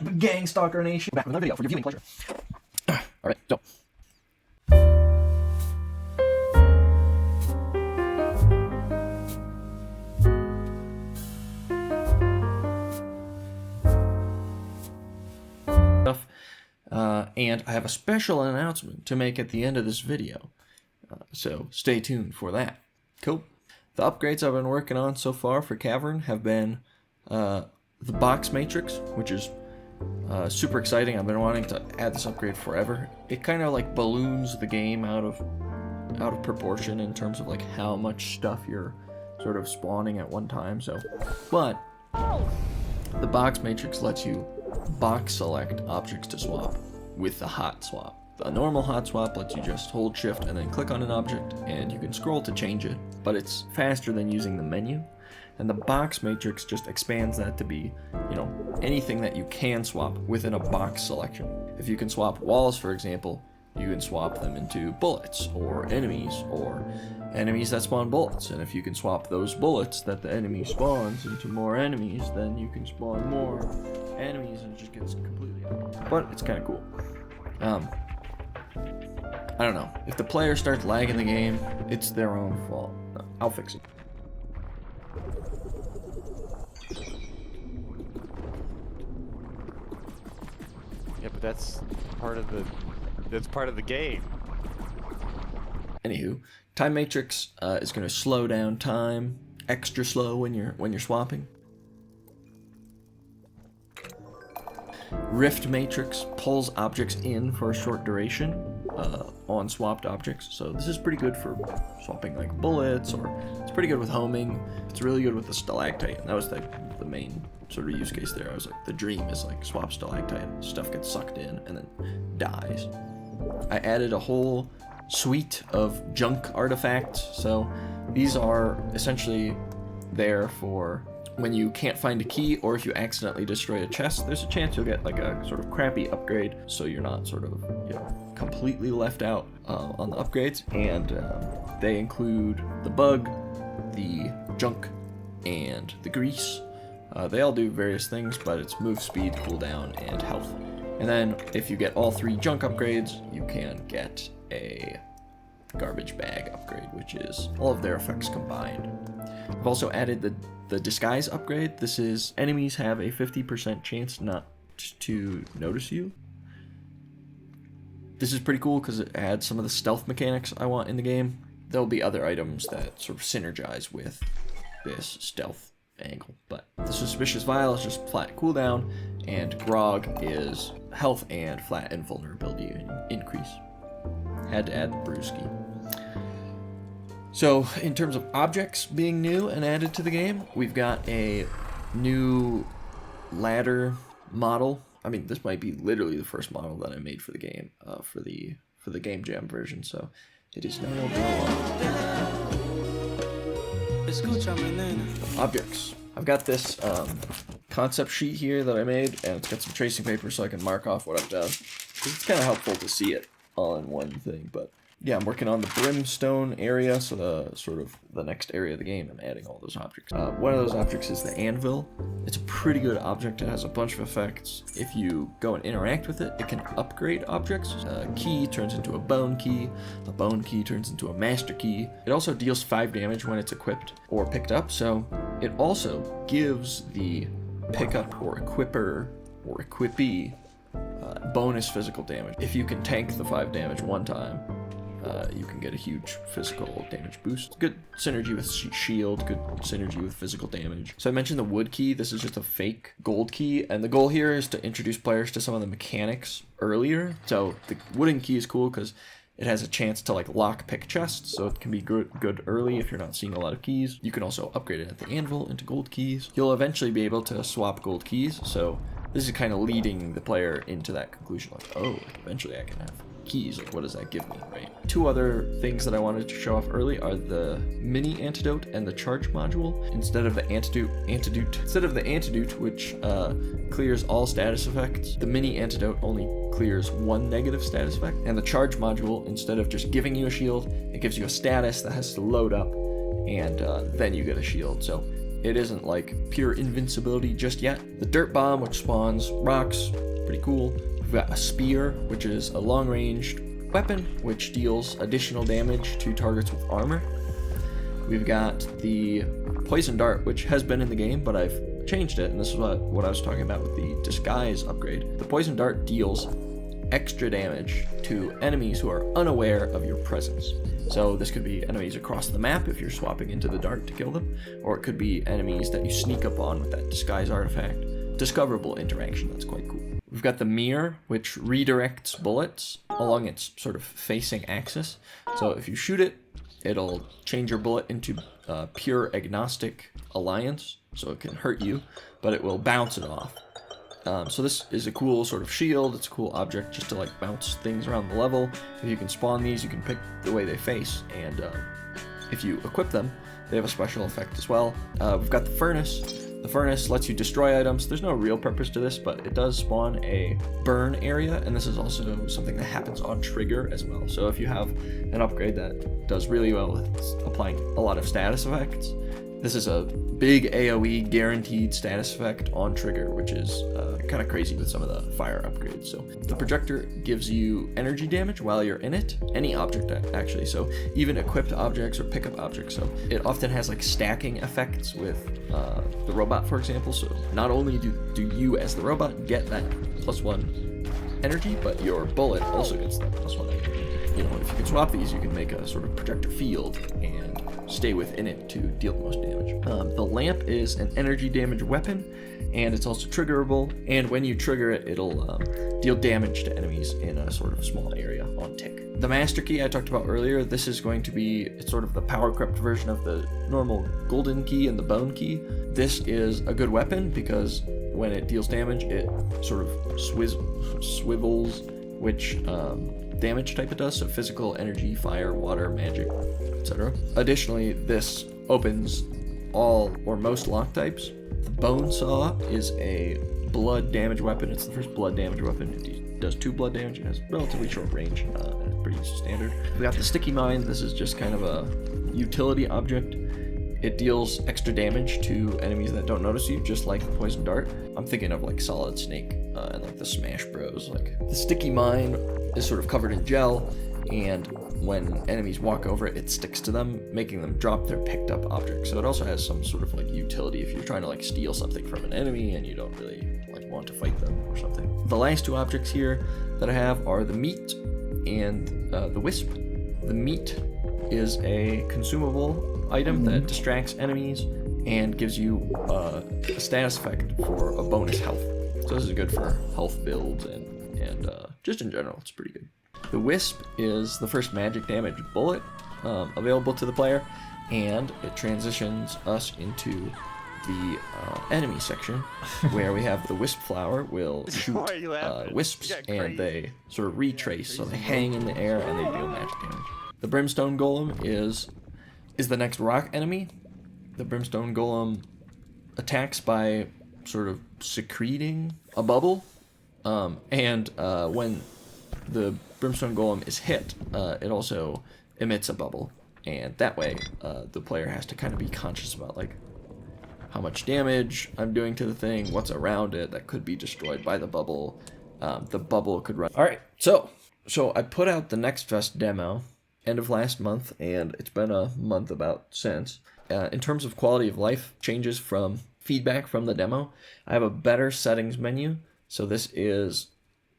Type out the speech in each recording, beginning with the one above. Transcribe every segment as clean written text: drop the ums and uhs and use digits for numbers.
Gang Stalker Nation. Back with another video for your viewing pleasure. Alright, so. And I have a special announcement to make at the end of this video. So stay tuned for that. Cool. The upgrades I've been working on so far for Cavern have been the box matrix, which is super exciting. I've been wanting to add this upgrade forever. It kind of like balloons the game out of proportion in terms of like how much stuff you're sort of spawning at one time. So, but the box matrix lets you box select objects to swap with the hot swap. The normal hot swap lets you just hold shift and then click on an object and you can scroll to change it, but it's faster than using the menu. And the box matrix just expands that to be, you know, anything that you can swap within a box selection. If you can swap walls, for example, you can swap them into bullets or enemies that spawn bullets. And if you can swap those bullets that the enemy spawns into more enemies, then you can spawn more enemies and it just gets completely out. But it's kind of cool. I don't know. If the player starts lagging the game, it's their own fault. I'll fix it. Yeah, but that's part of the game. Anywho, time matrix is going to slow down time extra slow when you're swapping. Rift matrix pulls objects in for a short duration on swapped objects, so this is pretty good for swapping like bullets, or it's pretty good with homing. It's really good with the stalactite, and that was the main sort of use case there. I was like, the dream is like swap stalactite, stuff gets sucked in and then dies. I added a whole suite of junk artifacts, so these are essentially there for when you can't find a key, or if you accidentally destroy a chest, there's a chance you'll get like a sort of crappy upgrade, so you're not sort of, you know, completely left out on the upgrades. And they include the bug, the junk, and the grease. They all do various things, but it's move speed, cooldown, and health. And then if you get all three junk upgrades, you can get a garbage bag upgrade, which is all of their effects combined. I've also added the disguise upgrade. This is enemies have a 50% chance not to notice you. This is pretty cool because it adds some of the stealth mechanics I want in the game. There'll be other items that sort of synergize with this stealth angle, but the suspicious vial is just flat cooldown, and grog is health and flat invulnerability increase. Had to add Brewski. So in terms of objects being new and added to the game, we've got a new ladder model. I mean, this might be literally the first model that I made for the game, for the Game Jam version. So it is now objects. I've got this concept sheet here that I made, and it's got some tracing paper so I can mark off what I've done. It's kind of helpful to see it all in one thing, but yeah, I'm working on the brimstone area, so the next area of the game, I'm adding all those objects. One of those objects is the anvil. It's a pretty good object. It has a bunch of effects. If you go and interact with it, it can upgrade objects. A key turns into a bone key. A bone key turns into a master key. It also deals 5 damage when it's equipped or picked up, so it also gives the pickup or equipper or equippee bonus physical damage. If you can tank the 5 damage one time, you can get a huge physical damage boost. Good synergy with shield, good synergy with physical damage. So I mentioned the wood key. This is just a fake gold key, and the goal here is to introduce players to some of the mechanics earlier. So the wooden key is cool because it has a chance to like lock pick chests, so it can be good early if you're not seeing a lot of keys. You can also upgrade it at the anvil into gold keys. You'll eventually be able to swap gold keys, so this is kind of leading the player into that conclusion, like, oh, eventually I can have keys, like what does that give me, right? 2 other things that I wanted to show off early are the mini antidote and the charge module. Instead of the antidote, which clears all status effects, the mini antidote only clears 1 negative status effect, and the charge module, instead of just giving you a shield, it gives you a status that has to load up, and then you get a shield. So it isn't like pure invincibility just yet. The dirt bomb, which spawns rocks, pretty cool. We've got a spear, which is a long-ranged weapon, which deals additional damage to targets with armor. We've got the poison dart, which has been in the game, but I've changed it, and this is what I was talking about with the disguise upgrade. The poison dart deals extra damage to enemies who are unaware of your presence. So this could be enemies across the map if you're swapping into the dart to kill them, or it could be enemies that you sneak up on with that disguise artifact. Discoverable interaction, that's quite cool. We've got the mirror, which redirects bullets along its sort of facing axis. So if you shoot it, it'll change your bullet into pure agnostic alliance, so it can hurt you, but it will bounce it off. So this is a cool sort of shield. It's a cool object just to like bounce things around the level. If you can spawn these, you can pick the way they face, and if you equip them, they have a special effect as well. We've got the furnace. The furnace lets you destroy items. There's no real purpose to this, but it does spawn a burn area, and this is also something that happens on trigger as well. So if you have an upgrade that does really well with applying a lot of status effects, this is a big AoE guaranteed status effect on trigger, which is kind of crazy with some of the fire upgrades. So the projector gives you energy damage while you're in it, any object actually, so even equipped objects or pickup objects. So it often has like stacking effects with the robot, for example. So not only do you as the robot get that +1 energy, but your bullet also gets that +1 energy. You know, if you can swap these, you can make a sort of projector field and stay within it to deal the most damage. The lamp is an energy damage weapon, and it's also triggerable, and when you trigger it, it'll deal damage to enemies in a sort of small area on tick. The master key I talked about earlier, this is going to be it's sort of the power crept version of the normal golden key and the bone key. This is a good weapon because when it deals damage, it sort of swivels which damage type it does, so physical, energy, fire, water, magic, etc. Additionally, this opens all or most lock types. The bone saw is a blood damage weapon. It's the first blood damage weapon. It does 2 blood damage. It has relatively short range, and it's pretty standard. We got the sticky mine. This is just kind of a utility object. It deals extra damage to enemies that don't notice you, just like the poison dart. I'm thinking of like Solid Snake and like the Smash Bros. Like the sticky mine is sort of covered in gel, and when enemies walk over it, it sticks to them, making them drop their picked up objects. So it also has some sort of like utility if you're trying to like steal something from an enemy and you don't really like want to fight them or something. The last 2 objects here that I have are the meat and the wisp. The meat is a consumable item that distracts enemies and gives you a status effect for a bonus health. So this is good for health builds and just in general, it's pretty good. The wisp is the first magic damage bullet available to the player, and it transitions us into the enemy section where we have the wisp flower will shoot wisps, and they sort of retrace, so they hang in the air and they deal magic damage. The brimstone golem is the next rock enemy. The brimstone golem attacks by sort of secreting a bubble, and when the brimstone golem is hit, it also emits a bubble, and that way the player has to kind of be conscious about like how much damage I'm doing to the thing, what's around it that could be destroyed by the bubble. The bubble could run. All right, so I put out the Next Fest demo end of last month, and it's been a month about since. In terms of quality of life changes from feedback from the demo, I have a better settings menu. So this is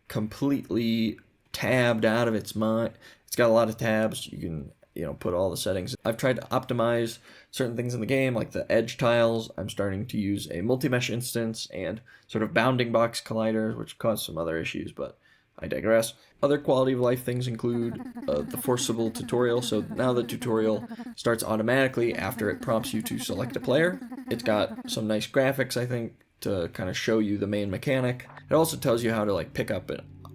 completely tabbed out of its mind. It's got a lot of tabs. You can put all the settings. I've tried to optimize certain things in the game, like the edge tiles. I'm starting to use a multi-mesh instance and sort of bounding box colliders, which cause some other issues, but I digress. Other quality of life things include the forcible tutorial. So now the tutorial starts automatically after it prompts you to select a player. It's got some nice graphics, I think, to kind of show you the main mechanic. It also tells you how to like pick up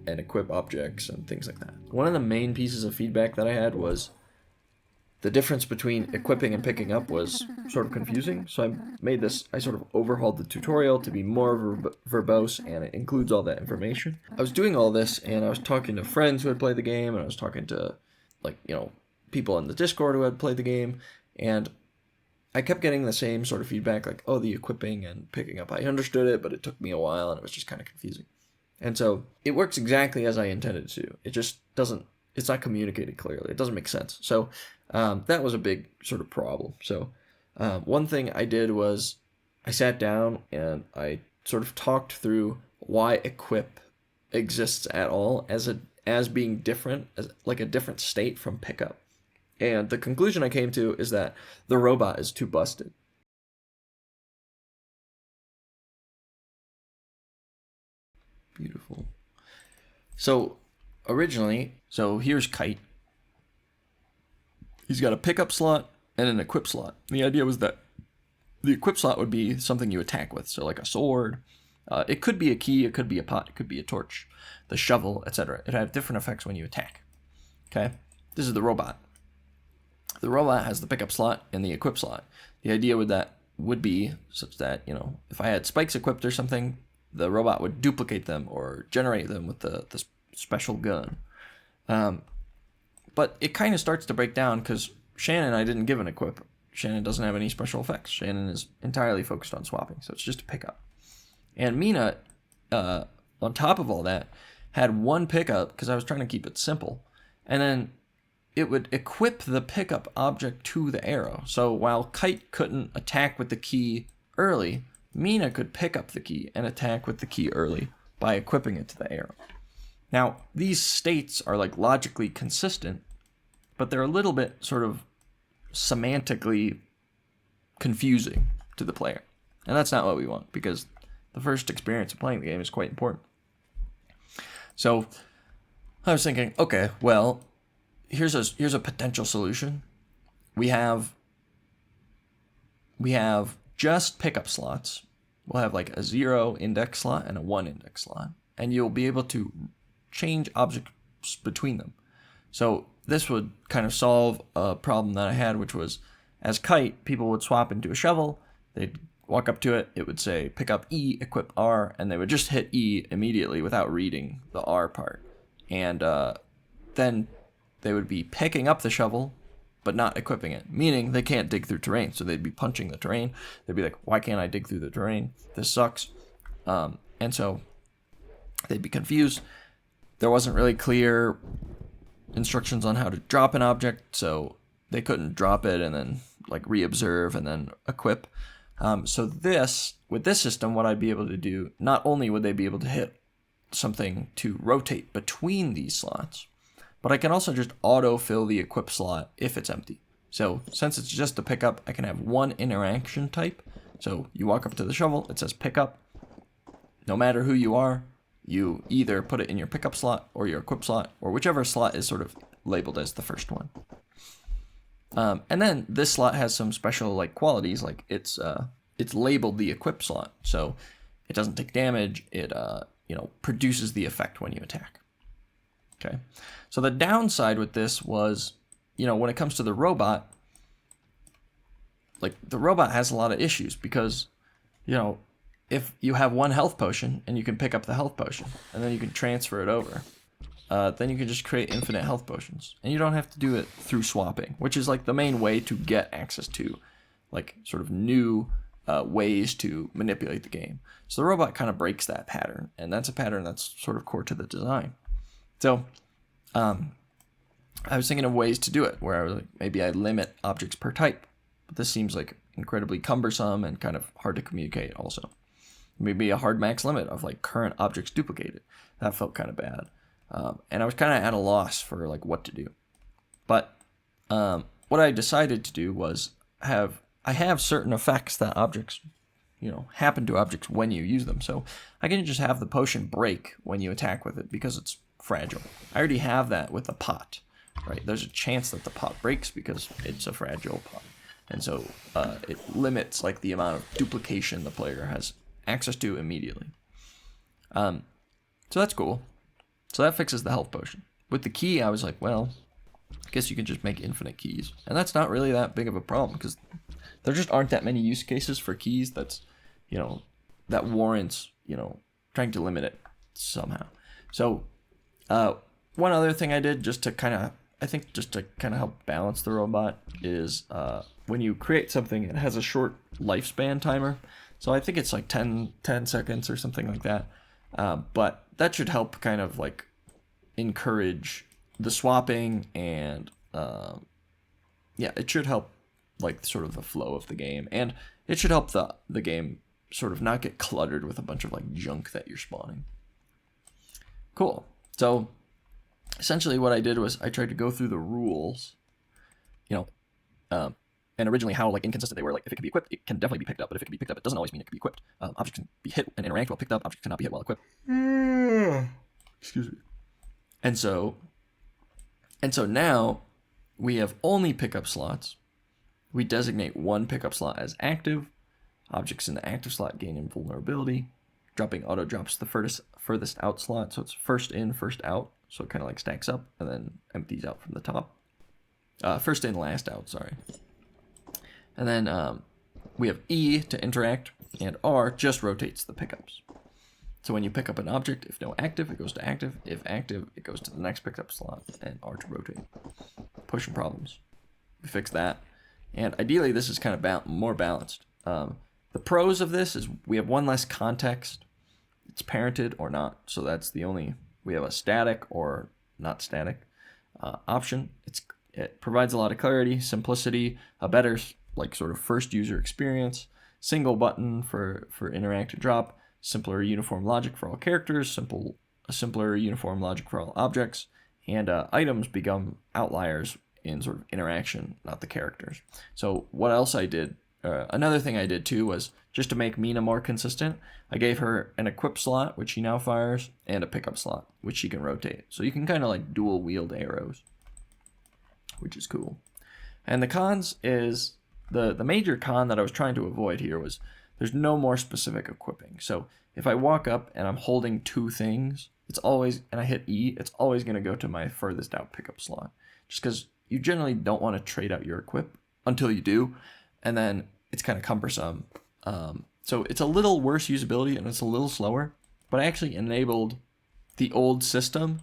and equip objects and things like that. One of the main pieces of feedback that I had was the difference between equipping and picking up was sort of confusing. So I sort of overhauled the tutorial to be more verbose, and it includes all that information. I was doing all this, and I was talking to friends who had played the game, and I was talking to people in the Discord who had played the game, and I kept getting the same sort of feedback, like, oh, the equipping and picking up, I understood it, but it took me a while and it was just kind of confusing. And so it works exactly as I intended to. It just doesn't, it's not communicated clearly. It doesn't make sense. So that was a big sort of problem. So one thing I did was I sat down and I sort of talked through why equip exists at all as being different, as like a different state from pickup. And the conclusion I came to is that the robot is too busted. Beautiful. So originally, here's Kite. He's got a pickup slot and an equip slot. The idea was that the equip slot would be something you attack with, so like a sword. It could be a key, it could be a pot, it could be a torch, the shovel, etc. It had different effects when you attack. Okay, this is the robot. The robot has the pickup slot and the equip slot. The idea would be such that, you know, if I had spikes equipped or something, the robot would duplicate them or generate them with the special gun. But it kind of starts to break down because Shannon I didn't give an equip. Shannon doesn't have any special effects. Shannon is entirely focused on swapping, so it's just a pickup. And Mina, on top of all that, had one pickup because I was trying to keep it simple. And then it would equip the pickup object to the arrow. So while Kite couldn't attack with the key early, Mina could pick up the key and attack with the key early by equipping it to the arrow. Now, these states are like logically consistent, but they're a little bit sort of semantically confusing to the player. And that's not what we want, because the first experience of playing the game is quite important. So I was thinking, okay, well, here's a potential solution. We have just pickup slots. We'll have like a 0 index slot and a 1 index slot, and you'll be able to change objects between them. So this would kind of solve a problem that I had, which was as Kite, people would swap into a shovel, they'd walk up to it, it would say pick up E, equip R, and they would just hit E immediately without reading the R part. And then they would be picking up the shovel, but not equipping it, meaning they can't dig through terrain. So they'd be punching the terrain. They'd be like, why can't I dig through the terrain? This sucks. And so they'd be confused. There wasn't really clear instructions on how to drop an object, so they couldn't drop it and then like reobserve and then equip. So with this system, what I'd be able to do, not only would they be able to hit something to rotate between these slots, but I can also just auto-fill the equip slot if it's empty. So since it's just a pickup, I can have one interaction type. So you walk up to the shovel, it says pickup. No matter who you are, you either put it in your pickup slot or your equip slot, or whichever slot is sort of labeled as the first one. And then this slot has some special like qualities, like it's labeled the equip slot, so it doesn't take damage. It produces the effect when you attack. Okay, so the downside with this was, when it comes to the robot, like the robot has a lot of issues because, if you have one health potion and you can pick up the health potion and then you can transfer it over, then you can just create infinite health potions, and you don't have to do it through swapping, which is like the main way to get access to like sort of new ways to manipulate the game. So the robot kind of breaks that pattern, and that's a pattern that's sort of core to the design. So I was thinking of ways to do it where I was like, maybe I limit objects per type, but this seems like incredibly cumbersome and kind of hard to communicate also. Maybe a hard max limit of like current objects duplicated. That felt kind of bad. And I was kind of at a loss for like what to do. But what I decided to do was I have certain effects that objects, happen to objects when you use them. So I can just have the potion break when you attack with it because it's fragile. I already have that with the pot, right? There's a chance that the pot breaks because it's a fragile pot. And so it limits like the amount of duplication the player has access to immediately. So that's cool. So that fixes the health potion. With the key, I was like, well, I guess you can just make infinite keys. And that's not really that big of a problem because there just aren't that many use cases for keys that's, that warrants, trying to limit it somehow. So one other thing I did just to kind of help balance the robot is when you create something, it has a short lifespan timer. So I think it's like 10 seconds or something like that. But that should help kind of like encourage the swapping, and yeah, it should help like sort of the flow of the game, and it should help the game sort of not get cluttered with a bunch of like junk that you're spawning. Cool. So essentially what I did was I tried to go through the rules, and originally how like inconsistent they were. Like if it can be equipped, it can definitely be picked up, but if it can be picked up, it doesn't always mean it can be equipped. Objects can be hit and interact while picked up. Objects cannot be hit while equipped. Excuse me. And so now we have only pickup slots. We designate one pickup slot as active. Objects in the active slot gain invulnerability. Dropping auto drops the furthest out slot, so it's first in, first out. So it kind of like stacks up and then empties out from the top. First in, last out, sorry. And then we have E to interact, and R just rotates the pickups. So when you pick up an object, if no active, it goes to active. If active, it goes to the next pickup slot, and R to rotate. Pushing problems. We fix that. And ideally, this is kind of more balanced. The pros of this is we have one less context. It's parented or not, so that's the only. We have a static or not static option. It provides a lot of clarity, simplicity, a better like sort of first user experience. Single button for interact and drop. Simpler uniform logic for all characters. A simpler uniform logic for all objects. And items become outliers in sort of interaction, not the characters. So what else I did? Another thing I did too was just to make Mina more consistent. I gave her an equip slot, which she now fires, and a pickup slot, which she can rotate. So you can kind of like dual wield arrows, which is cool. And the cons is the major con that I was trying to avoid here was there's no more specific equipping. So if I walk up and I'm holding two things, it's always, and I hit E, it's always going to go to my furthest out pickup slot. Just because you generally don't want to trade out your equip until you do, and then it's kind of cumbersome. So it's a little worse usability and it's a little slower, but I actually enabled the old system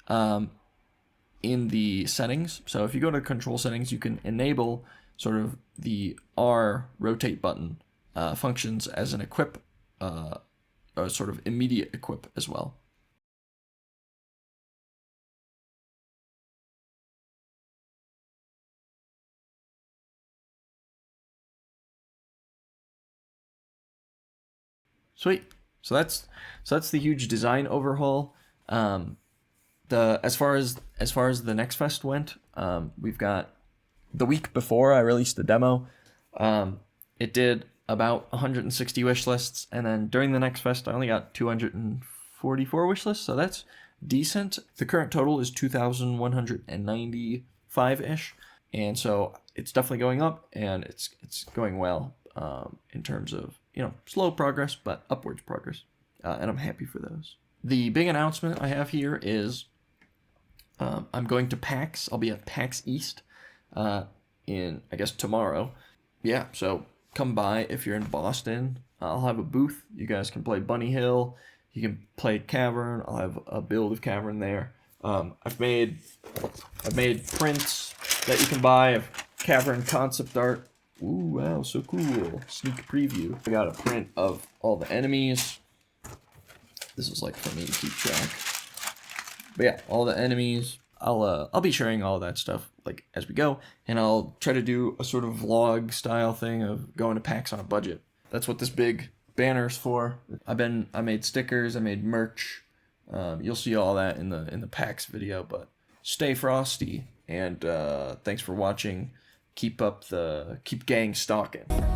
in the settings. So if you go to control settings, you can enable sort of the R rotate button functions as an equip, a sort of immediate equip as well. Sweet. So that's the huge design overhaul. As far as the Next Fest went, we've got the week before I released the demo. It did about 160 wish lists, and then during the Next Fest I only got 244 wish lists, so that's decent. The current total is 2,195-ish, and so it's definitely going up, and it's going well in terms of slow progress but upwards progress, and I'm happy for those. The big announcement I have here is I'm going to PAX. I'll be at PAX East in I guess tomorrow. Yeah, so come by if you're in Boston. I'll have a booth. You guys can play Bunny Hill. You can play Cavern. I'll have a build of Cavern there. I've made prints that you can buy of Cavern concept art. Ooh, wow, so cool. Sneak preview. I got a print of all the enemies. This is like for me to keep track. But yeah, all the enemies. I'll be sharing all that stuff like as we go, and I'll try to do a sort of vlog style thing of going to PAX on a budget. That's what this big banner's for. I made stickers, I made merch. You'll see all that in the PAX video, but stay frosty, and thanks for watching. Keep gang stalking.